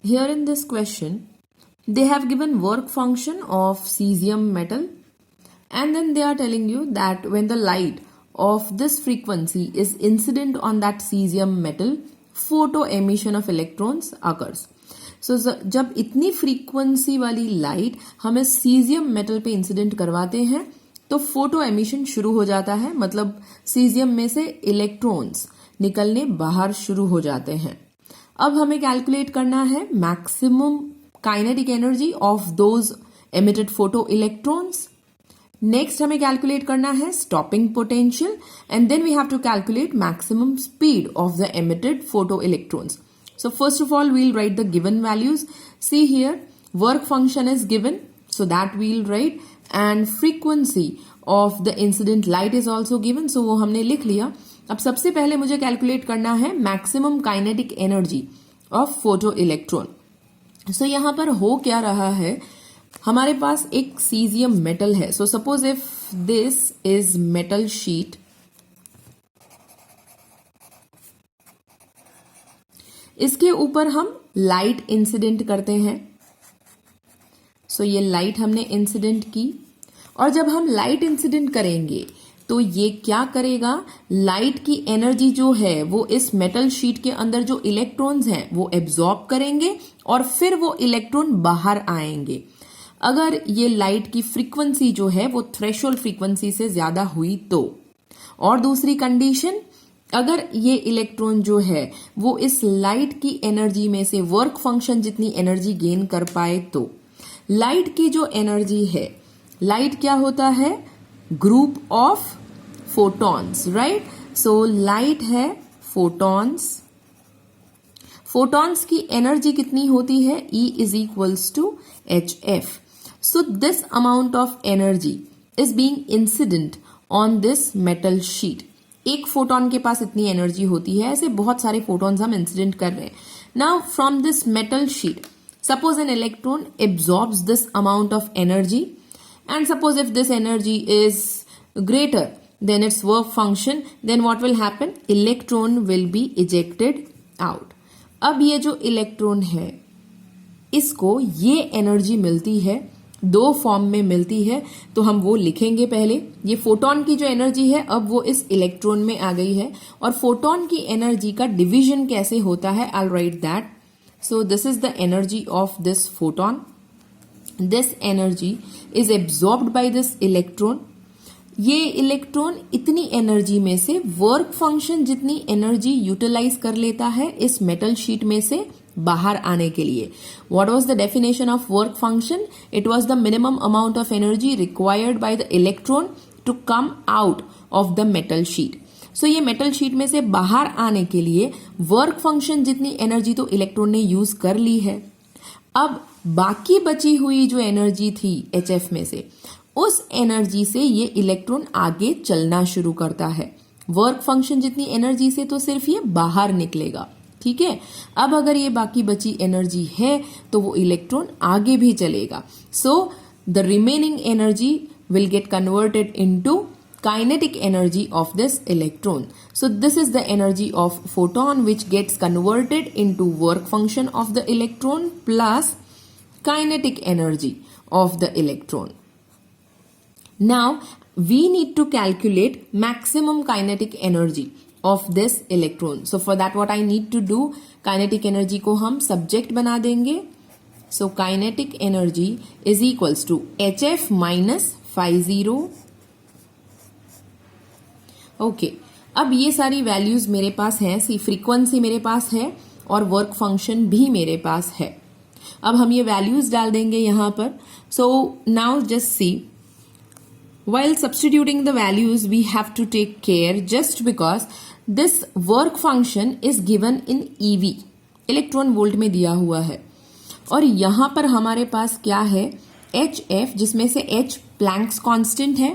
Here in this question, they have given work function of cesium metal, and then they are telling you that when the light of this frequency is incident on that cesium metal, photo emission of electrons occurs. So जब इतनी frequency वाली light हमें caesium metal पे incident करवाते हैं तो photo emission शुरू हो जाता है, मतलब सीजियम में से इलेक्ट्रॉन्स निकलने बाहर शुरू हो जाते हैं. अब हमें कैलकुलेट करना है maximum kinetic energy of those emitted photo electrons. Next हमें कैलकुलेट करना है stopping potential, and then we have to calculate maximum speed of the emitted photo electrons. So first of all, we'll write the given values. See here, work function is given, so that we'll write, and frequency of the incident light is also given, so वो हमने लिख लिया. अब सबसे पहले मुझे calculate करना है maximum kinetic energy of photo electron. So यहां पर हो क्या रहा है, हमारे पास एक सीजियम मेटल है. So suppose if this is metal sheet, इसके ऊपर हम लाइट इंसिडेंट करते हैं. सो ये लाइट हमने इंसिडेंट की, और जब हम लाइट इंसिडेंट करेंगे तो ये क्या करेगा, लाइट की एनर्जी जो है वो इस मेटल शीट के अंदर जो इलेक्ट्रॉन्स हैं वो एब्जॉर्ब करेंगे और फिर वो इलेक्ट्रॉन बाहर आएंगे. अगर ये लाइट की फ्रीक्वेंसी जो है वो थ्रेशोल्ड फ्रीक्वेंसी से ज्यादा हुई तो, और दूसरी कंडीशन, अगर ये इलेक्ट्रॉन जो है वो इस लाइट की एनर्जी में से वर्क फंक्शन जितनी एनर्जी गेन कर पाए तो. लाइट की जो एनर्जी है, लाइट क्या होता है, group of photons, right. So light है फोटॉन्स. फोटॉन्स की एनर्जी कितनी होती है, E is equals to HF. So this amount of energy is being incident on this metal sheet. एक फोटोन के पास इतनी एनर्जी होती है, ऐसे बहुत सारे फोटॉन्स हम इंसिडेंट कर रहे हैं. Now from this metal sheet, suppose an electron absorbs this amount of energy, and suppose if this energy is greater than its work function, then what will happen, electron will be ejected out. अब ये जो electron है इसको ये energy मिलती है, दो form में मिलती है, तो हम वो लिखेंगे पहले. ये फोटोन की जो एनर्जी है अब वो इस इलेक्ट्रॉन में आ गई है, और फोटोन की एनर्जी का डिवीजन कैसे होता है, आई will right that. So this is the energy of this photon. This energy is absorbed by this electron. ये इलेक्ट्रॉन इतनी एनर्जी में से वर्क फंक्शन जितनी एनर्जी यूटिलाइज कर लेता है इस मेटल शीट में से बाहर आने के लिए. What was the definition of work function? It was the minimum amount of energy required by the electron to come out of the metal sheet. So ये मेटल शीट में से बाहर आने के लिए वर्क फंक्शन जितनी एनर्जी तो electron ने यूज कर ली है. अब बाकी बची हुई जो एनर्जी थी HF में से, उस एनर्जी से ये इलेक्ट्रॉन आगे चलना शुरू करता है. वर्क फंक्शन जितनी एनर्जी से तो सिर्फ ये बाहर निकलेगा, ठीक है. अब अगर ये बाकी बची एनर्जी है तो वो इलेक्ट्रॉन आगे भी चलेगा. So the remaining energy will get converted into kinetic energy of this electron. So this is the energy of photon which gets converted into work function of the electron plus kinetic energy of the electron. Now we need to calculate maximum kinetic energy of this electron. So for that what I need to do, kinetic energy को हम subject बना देंगे. So kinetic energy is equals to HF minus phi 0. Okay, अब ये सारी values मेरे पास हैं. सी frequency मेरे पास है और work function भी मेरे पास है. अब हम ये values डाल देंगे यहाँ पर. So now just see, while substituting the values we have to take care, just because this work function is given in EV, electron volt में दिया हुआ है, और यहां पर हमारे पास क्या है, HF, जिसमें से H प्लैंक्स कांस्टेंट है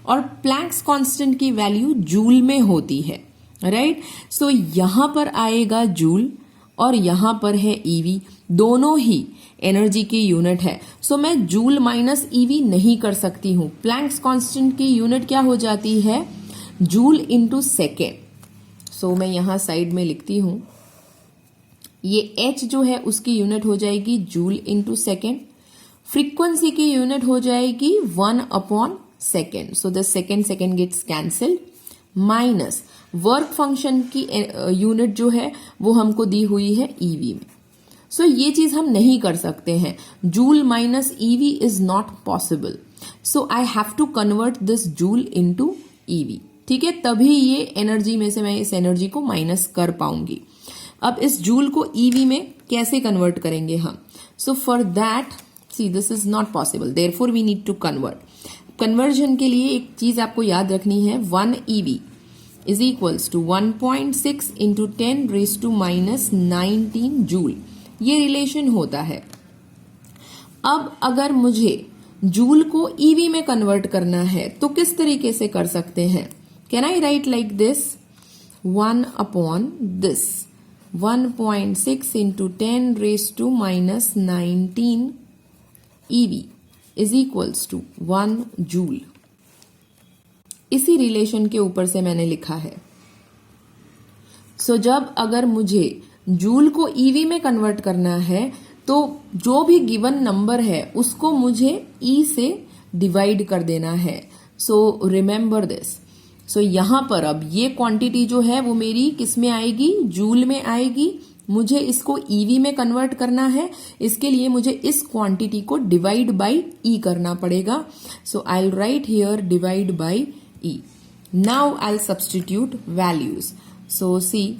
और प्लैंक्स कांस्टेंट की वैल्यू जूल में होती है, राइट. सो यहां पर आएगा जूल और यहां पर है EV, दोनों ही एनर्जी की यूनिट है. सो मैं जूल माइनस EV नहीं कर सकती हूं. प्लैंक्स कांस्टेंट की यूनिट क्या हो जाती है, जूल इंटू सेकेंड. सो मैं यहां साइड में लिखती हूं ये h जो है उसकी यूनिट हो जाएगी जूल इंटू सेकेंड, फ्रीक्वेंसी की यूनिट हो जाएगी 1/सेकेंड, so the second gets cancelled, minus work function की यूनिट जो है वो हमको दी हुई है ईवी में। सो ये चीज हम नहीं कर सकते हैं, joule minus eV is not possible, so I have to convert this joule into eV, ठीक है, तभी ये एनर्जी में से मैं इस एनर्जी को माइनस कर पाऊंगी। अब इस जूल को ईवी में कैसे कन्वर्ट करेंगे हम? So for that see this is not possible, therefore we need to convert. Conversion के लिए एक चीज आपको याद रखनी है, 1 EV is equals to 1.6 into 10 raise to minus 19 joule, ये रिलेशन होता है। अब अगर मुझे जूल को ईवी में कन्वर्ट करना है तो किस तरीके से कर सकते हैं? Can I write like this, 1 upon this 1.6 into 10 raise to minus 19 eV is equals to 1 joule. इसी रिलेशन के ऊपर से मैंने लिखा है। सो जब अगर मुझे जूल को ईवी में कन्वर्ट करना है तो जो भी गिवन नंबर है उसको मुझे ई से डिवाइड कर देना है। So remember this. सो यहां पर अब ये क्वांटिटी जो है वो मेरी किस में आएगी? जूल में आएगी। मुझे इसको ईवी में कन्वर्ट करना है, इसके लिए मुझे इस क्वांटिटी को डिवाइड बाय ई करना पड़ेगा। So I will write here divide by E. Now I will substitute values. So see,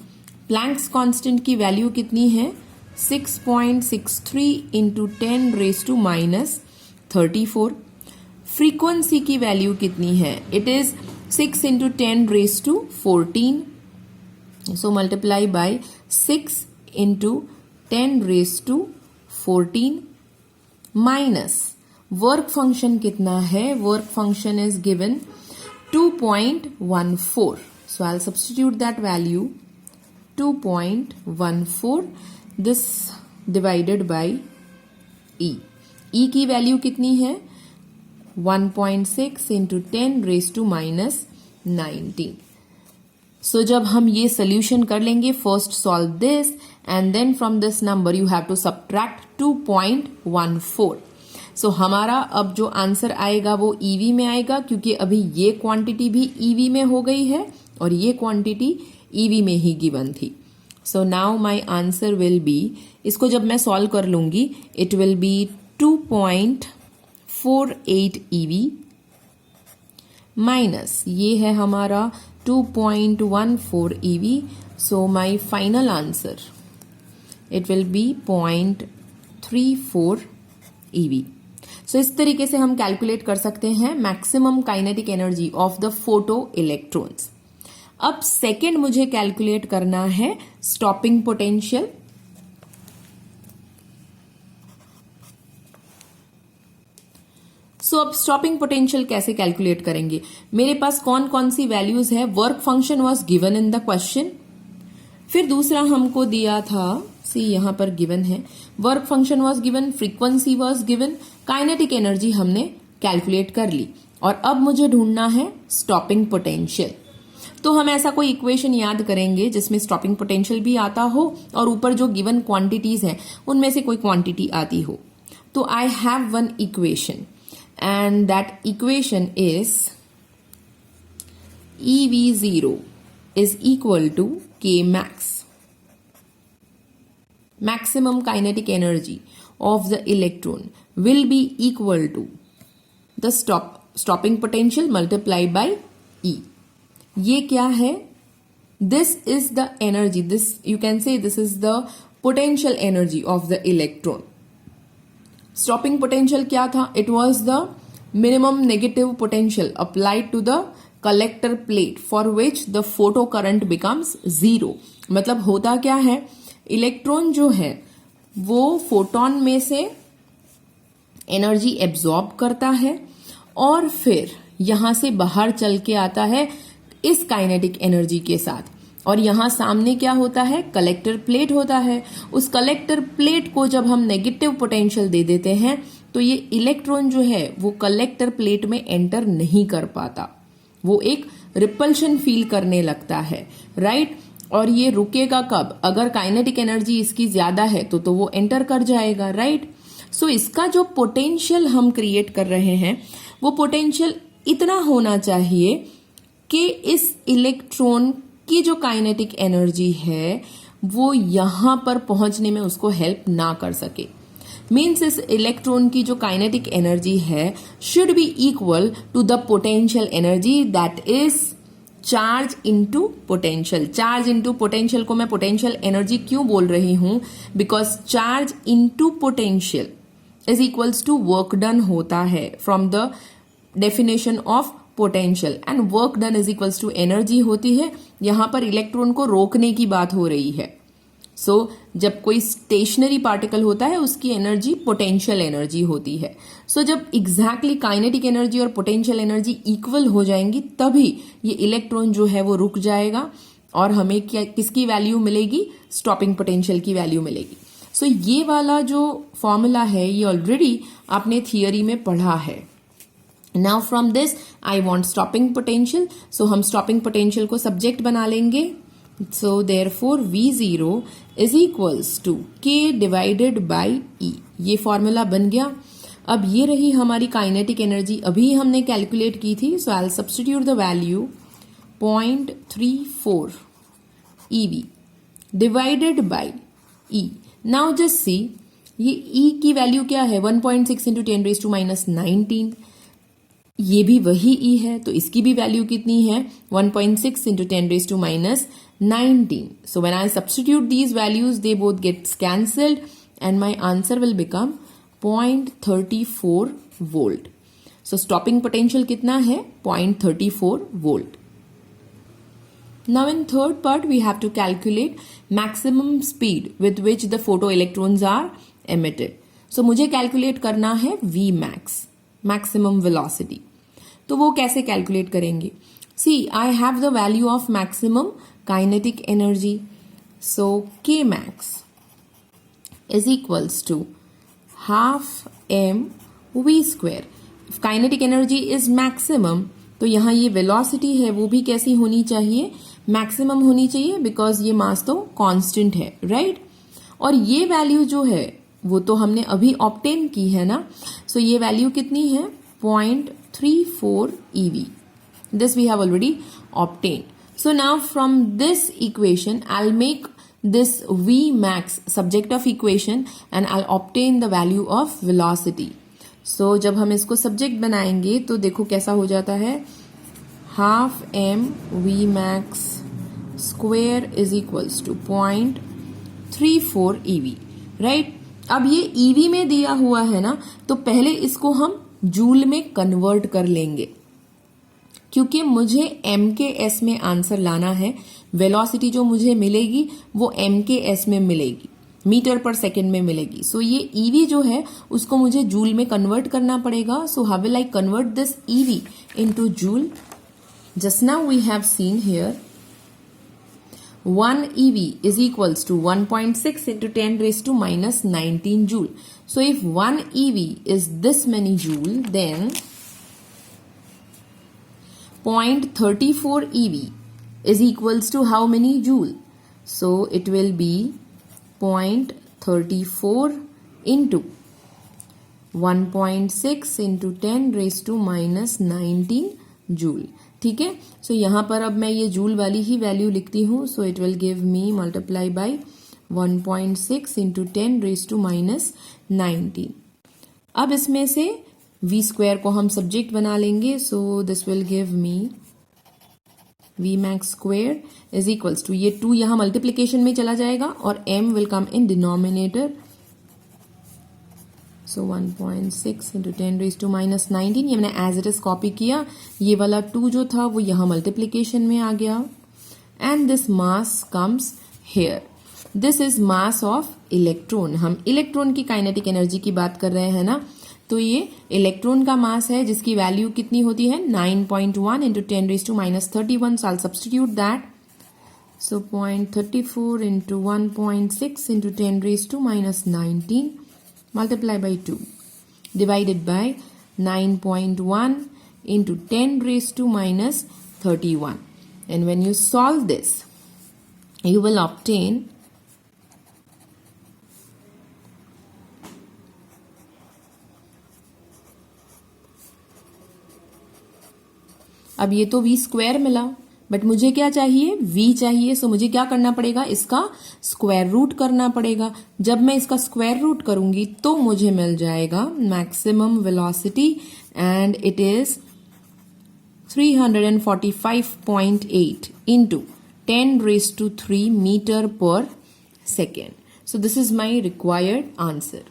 Planck's constant की वैल्यू कितनी है? 6.63 into 10 raise to minus 34। Frequency की वैल्यू कितनी है? It is 6 into 10 raise to 14। So multiply by 6 into 10 raise to 14 minus work function कितना है? Work function is given 2.14. So I'll substitute that value 2.14, this divided by E. E की value कितनी है? 1.6 into 10 raise to minus 19. So जब हम ये solution कर लेंगे, first solve this and then from this number you have to subtract 2.14. So हमारा अब जो आंसर आएगा वो ईवी में आएगा, क्योंकि अभी ये क्वांटिटी भी ईवी में हो गई है और ये क्वांटिटी ईवी में ही गिवन थी। So now my answer will be, इसको जब मैं सॉल्व कर लूंगी it will be 2.48 eV minus ये है हमारा 2.14 eV. So my final answer it will be 0.34 eV. So इस तरीके से हम कैलकुलेट कर सकते हैं maximum kinetic energy of the photo electrons. अब सेकेंड मुझे कैलकुलेट करना है स्टॉपिंग पोटेंशियल। सो अब स्टॉपिंग पोटेंशियल कैसे कैलकुलेट करेंगे? मेरे पास कौन कौन सी वैल्यूज है? Work function was given in the question, फिर दूसरा हमको दिया था, सी यहां पर गिवन है, work function was given, frequency was given, kinetic energy हमने कैलकुलेट कर ली, और अब मुझे ढूंढना है स्टॉपिंग पोटेंशियल। तो हम ऐसा कोई इक्वेशन याद करेंगे जिसमें स्टॉपिंग पोटेंशियल भी आता हो और ऊपर जो गिवन क्वांटिटीज हैं उनमें से कोई क्वांटिटी आती हो। तो I have one equation and that equation is EV0 is equal to K max, maximum kinetic energy of the electron will be equal to the stopping potential multiplied by E. ये क्या है? This is the energy, this you can say this is the potential energy of the electron. Stopping potential क्या था? It was the minimum negative potential applied to the collector plate for which the photo current becomes zero. मतलब होता क्या है, electron जो है वो photon में से एनर्जी एब्जॉर्ब करता है और फिर यहां से बाहर चल के आता है इस काइनेटिक एनर्जी के साथ, और यहां सामने क्या होता है? कलेक्टर प्लेट होता है। उस कलेक्टर प्लेट को जब हम नेगेटिव पोटेंशियल दे देते हैं तो ये इलेक्ट्रॉन जो है वो कलेक्टर प्लेट में एंटर नहीं कर पाता, वो एक रिपल्शन फील करने लगता है, राइट। और ये रुकेगा कब? अगर काइनेटिक एनर्जी इसकी ज्यादा है तो वो एंटर कर जाएगा, राइट? सो इसका जो पोटेंशियल हम क्रिएट कर रहे हैं वो पोटेंशियल इतना होना चाहिए कि इस इलेक्ट्रॉन की जो काइनेटिक एनर्जी है वो यहां पर पहुंचने में उसको हेल्प ना कर सके। मीन्स इस इलेक्ट्रॉन की जो काइनेटिक एनर्जी है should be equal to the potential energy, that is charge into potential. Charge into potential को मैं पोटेंशियल एनर्जी क्यों बोल रही हूं? Because charge into potential is equals to work done होता है from the definition of potential, and work done is equals to energy होती है। यहां पर इलेक्ट्रॉन को रोकने की बात हो रही है। सो जब कोई स्टेशनरी पार्टिकल होता है उसकी एनर्जी पोटेंशियल एनर्जी होती है। सो जब एग्जैक्टली काइनेटिक एनर्जी और पोटेंशियल एनर्जी इक्वल हो जाएंगी तभी ये इलेक्ट्रॉन जो है वो रुक जाएगा और हमें क्या किसकी वैल्यू मिलेगी? स्टॉपिंग पोटेंशियल की वैल्यू मिलेगी। सो ये वाला जो फॉर्मूला है ये ऑलरेडी आपने थियरी में पढ़ा है। Now from this I want stopping potential, so हम स्टॉपिंग पोटेंशियल को सब्जेक्ट बना लेंगे। So therefore V0 is equals to K divided by E। ये फॉर्मूला बन गया। अब ये रही हमारी काइनेटिक एनर्जी, अभी हमने कैलकुलेट की थी। So I substitute the value 0.34 EV divided by E। Now just see ये E की वैल्यू क्या है? 1.6 इंटू 10 रेज टू माइनस 19। ये भी वही E है तो इसकी भी वैल्यू कितनी है? 1.6 into 10 raise to minus 19. So when I substitute these values, they both get cancelled and my answer will become 0.34 volt. So stopping potential कितना है? 0.34 volt. Now in third part, we have to calculate maximum speed with which the photoelectrons are emitted. So मुझे calculate करना है Vmax, maximum velocity. तो वो कैसे calculate करेंगे? See, I have the value of maximum kinetic energy. So Kmax is equals to half mv square. If kinetic energy is maximum, तो यहाँ ये velocity है वो भी कैसी होनी चाहिए? मैक्सिमम होनी चाहिए, बिकॉज ये मास तो कांस्टेंट है, राइट? और ये वैल्यू जो है वो तो हमने अभी ऑब्टेन की है ना। सो ये वैल्यू कितनी है? 0.34 EV. This we have already obtained. So now from this equation, I'll make this Vmax subject of equation and I'll obtain the value of velocity. So जब हम इसको subject बनाएंगे तो देखो कैसा हो जाता है, half m Vmax square is equals to 0.34 EV, right? अब ये EV में दिया हुआ है ना, तो पहले इसको हम जूल में कन्वर्ट कर लेंगे क्योंकि मुझे MKS में आंसर लाना है। वेलोसिटी जो मुझे मिलेगी वो MKS में मिलेगी, मीटर पर सेकेंड में मिलेगी। सो ये EV जो है उसको मुझे जूल में कन्वर्ट करना पड़ेगा। So how will I convert this EV into joule? Just now we have seen here 1 EV is equals to 1.6 into 10 raised to minus 19 joule. So if 1 EV is this many joule, then 0.34 EV is equals to how many joule? So it will be 0.34 into 1.6 into 10 raised to minus 19 joule. ठीक है, सो यहां पर अब मैं ये joule वाली ही value लिखती हूं। So it will give me multiply by 1.6 into 10 raise to minus 19। अब इसमें से v स्क्वायर को हम सब्जेक्ट बना लेंगे। So this will give me v max square is equals to, ये 2 यहां मल्टीप्लीकेशन में चला जाएगा और m will come in denominator. So 1.6 into 10 raise to minus 19, ये मैंने एज इट इज कॉपी किया। ये वाला 2 जो था वो यहां मल्टीप्लीकेशन में आ गया and this mass comes here. This is mass of electron. हम इलेक्ट्रॉन की काइनेटिक एनर्जी की बात कर रहे हैं ना, तो ये इलेक्ट्रॉन का मास है जिसकी वैल्यू कितनी होती है? 9.1 into 10 raise to minus 31। So I substitute that. So 0.34 into 1.6 into 10 raise to minus 19 multiply by 2 divided by 9.1 into 10 raised to minus 31. And when you solve this, you will obtain अब ये तो v square मिला, but मुझे क्या चाहिए, v चाहिए. सो मुझे क्या करना पड़ेगा, इसका स्क्वायर रूट करना पड़ेगा. जब मैं इसका स्क्वायर रूट करूंगी तो मुझे मिल जाएगा maximum velocity, and it is 345.8 into 10⁻³ meter per second. So this is my required answer.